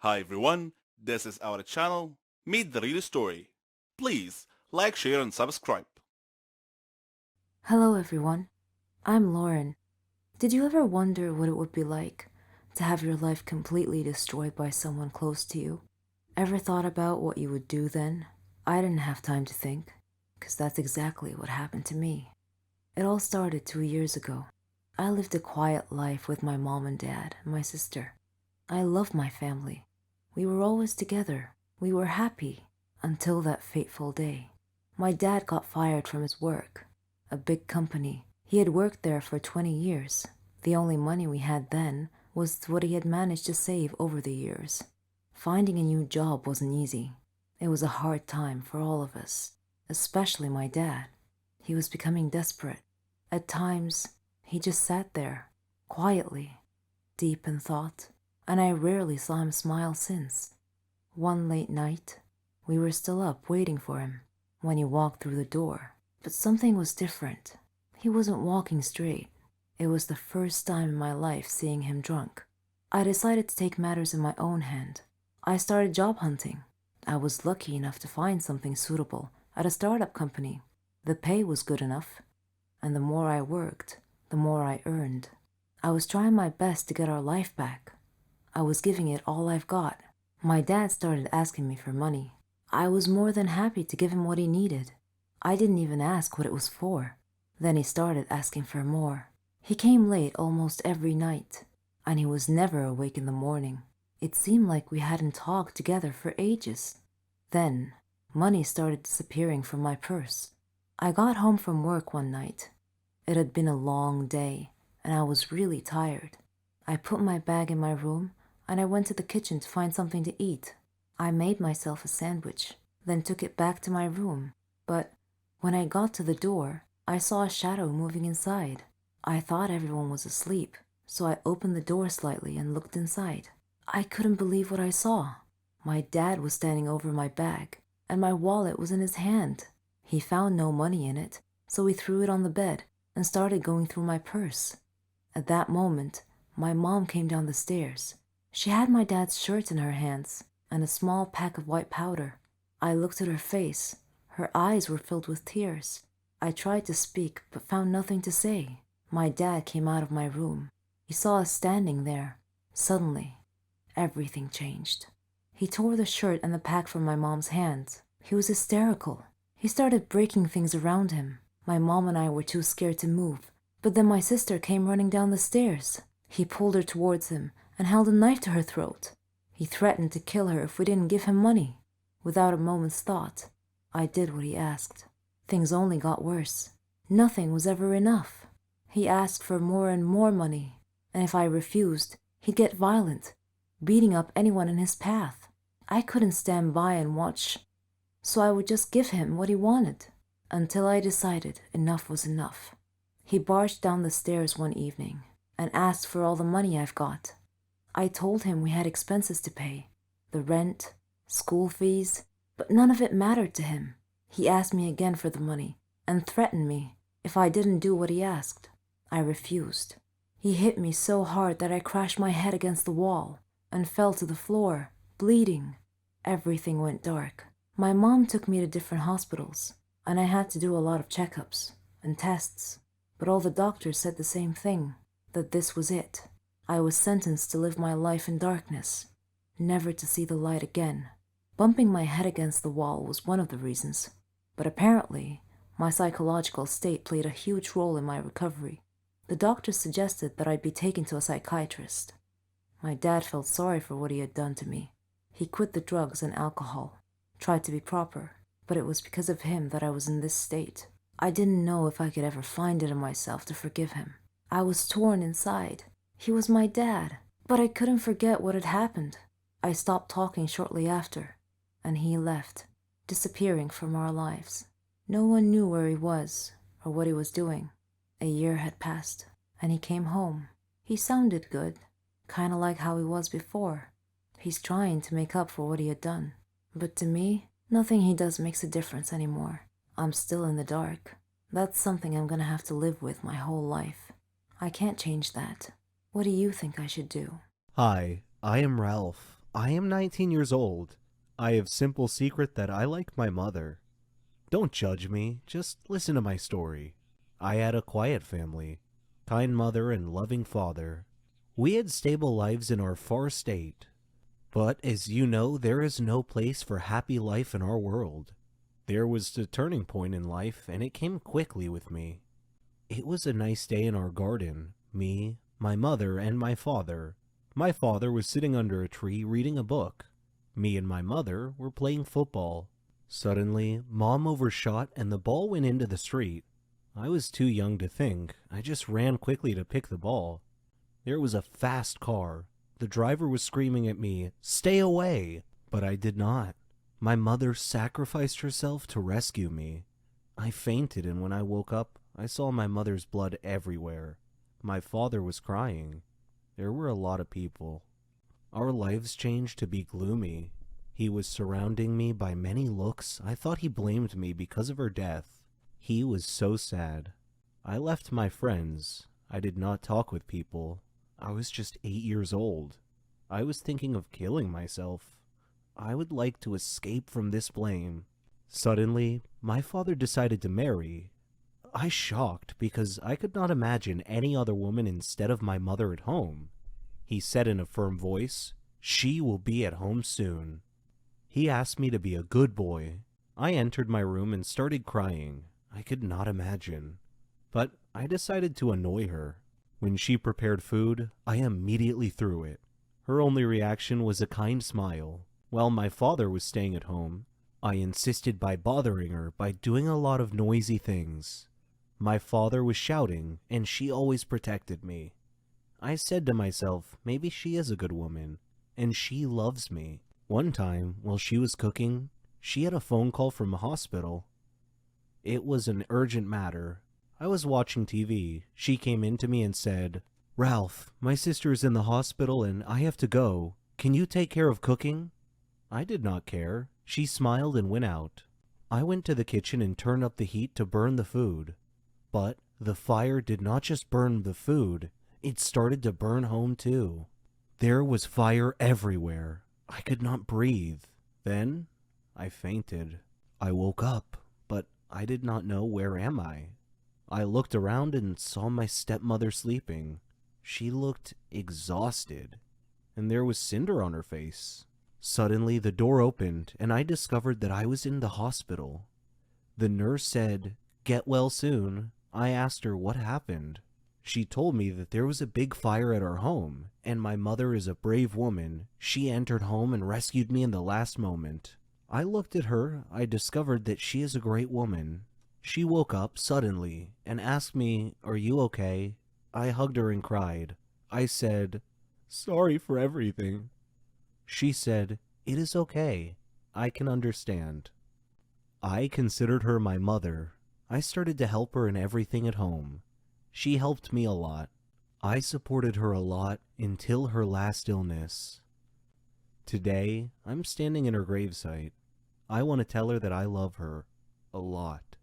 Hi everyone, this is our channel, Meet the Real Story. Please like, share and subscribe. Hello everyone, I'm Lauren. Did you ever wonder what it would be like to have your life completely destroyed by someone close to you? Ever thought about what you would do then? I didn't have time to think, because that's exactly what happened to me. It all started 2 years ago. I lived a quiet life with my mom and dad and my sister. I loved my family. We were always together. We were happy until that fateful day. My dad got fired from his work, a big company. He had worked there for 20 years. The only money we had then was what he had managed to save over the years. Finding a new job wasn't easy. It was a hard time for all of us, especially my dad. He was becoming desperate. At times, he just sat there, quietly, deep in thought, and I rarely saw him smile since. One late night, we were still up waiting for him when he walked through the door. But something was different. He wasn't walking straight. It was the first time in my life seeing him drunk. I decided to take matters in my own hand. I started job hunting. I was lucky enough to find something suitable at a startup company. The pay was good enough, and the more I worked, the more I earned. I was trying my best to get our life back. I was giving it all I've got. My dad started asking me for money. I was more than happy to give him what he needed. I didn't even ask what it was for. Then he started asking for more. He came late almost every night, and he was never awake in the morning. It seemed like we hadn't talked together for ages. Then, money started disappearing from my purse. I got home from work one night. It had been a long day, and I was really tired. I put my bag in my room, and I went to the kitchen to find something to eat. I made myself a sandwich, then took it back to my room. But when I got to the door, I saw a shadow moving inside. I thought everyone was asleep, so I opened the door slightly and looked inside. I couldn't believe what I saw. My dad was standing over my bag, and my wallet was in his hand. He found no money in it, so he threw it on the bed and started going through my purse. At that moment, my mom came down the stairs. She had my dad's shirt in her hands and a small pack of white powder. I looked at her face. Her eyes were filled with tears. I tried to speak, but found nothing to say. My dad came out of my room. He saw us standing there. Suddenly, everything changed. He tore the shirt and the pack from my mom's hands. He was hysterical. He started breaking things around him. My mom and I were too scared to move, but then my sister came running down the stairs. He pulled her towards him and held a knife to her throat. He threatened to kill her if we didn't give him money. Without a moment's thought, I did what he asked. Things only got worse. Nothing was ever enough. He asked for more and more money, and if I refused, he'd get violent, beating up anyone in his path. I couldn't stand by and watch, so I would just give him what he wanted, until I decided enough was enough. He barged down the stairs one evening and asked for all the money I've got. I told him we had expenses to pay, the rent, school fees, but none of it mattered to him. He asked me again for the money and threatened me if I didn't do what he asked. I refused. He hit me so hard that I crashed my head against the wall and fell to the floor, bleeding. Everything went dark. My mom took me to different hospitals, and I had to do a lot of checkups and tests, but all the doctors said the same thing, that this was it. I was sentenced to live my life in darkness, never to see the light again. Bumping my head against the wall was one of the reasons, but apparently, my psychological state played a huge role in my recovery. The doctors suggested that I'd be taken to a psychiatrist. My dad felt sorry for what he had done to me. He quit the drugs and alcohol, tried to be proper, but it was because of him that I was in this state. I didn't know if I could ever find it in myself to forgive him. I was torn inside. He was my dad, but I couldn't forget what had happened. I stopped talking shortly after, and he left, disappearing from our lives. No one knew where he was or what he was doing. A year had passed, and he came home. He sounded good, kind of like how he was before. He's trying to make up for what he had done. But to me, nothing he does makes a difference anymore. I'm still in the dark. That's something I'm gonna have to live with my whole life. I can't change that. What do you think I should do? Hi, I am Ralph. I am 19 years old. I have simple secret that I like my mother. Don't judge me, just listen to my story. I had a quiet family, kind mother and loving father. We had stable lives in our far state. But as you know, there is no place for happy life in our world. There was a turning point in life, and it came quickly with me. It was a nice day in our garden, me, my mother, and my father. My father was sitting under a tree reading a book. Me and my mother were playing football. Suddenly, Mom overshot and the ball went into the street. I was too young to think. I just ran quickly to pick the ball. There was a fast car. The driver was screaming at me, "Stay away!" But I did not. My mother sacrificed herself to rescue me. I fainted, and when I woke up, I saw my mother's blood everywhere. My father was crying. There were a lot of people. Our lives changed to be gloomy. He was surrounding me by many looks. I thought he blamed me because of her death. He was so sad. I left my friends. I did not talk with people. I was just 8 years old. I was thinking of killing myself. I would like to escape from this blame. Suddenly, my father decided to marry. I shocked because I could not imagine any other woman instead of my mother at home. He said in a firm voice, "She will be at home soon." He asked me to be a good boy. I entered my room and started crying. I could not imagine. But I decided to annoy her. When she prepared food, I immediately threw it. Her only reaction was a kind smile. While my father was staying at home, I insisted by bothering her by doing a lot of noisy things. My father was shouting, and she always protected me. I said to myself, maybe she is a good woman, and she loves me. One time, while she was cooking, she had a phone call from a hospital. It was an urgent matter. I was watching TV. She came in to me and said, "Ralph, my sister is in the hospital and I have to go. Can you take care of cooking?" I did not care. She smiled and went out. I went to the kitchen and turned up the heat to burn the food. But the fire did not just burn the food, it started to burn home too. There was fire everywhere. I could not breathe. Then I fainted. I woke up, but I did not know where am I. I looked around and saw my stepmother sleeping. She looked exhausted, and there was cinder on her face. Suddenly the door opened, and I discovered that I was in the hospital. The nurse said, "Get well soon." I asked her what happened. She told me that there was a big fire at our home, and my mother is a brave woman. She entered home and rescued me in the last moment. I looked at her. I discovered that she is a great woman. She woke up suddenly and asked me, "Are you okay?" I hugged her and cried. I said, "Sorry for everything." She said, "It is okay. I can understand." I considered her my mother. I started to help her in everything at home. She helped me a lot. I supported her a lot until her last illness. Today, I'm standing in her gravesite. I want to tell her that I love her a lot.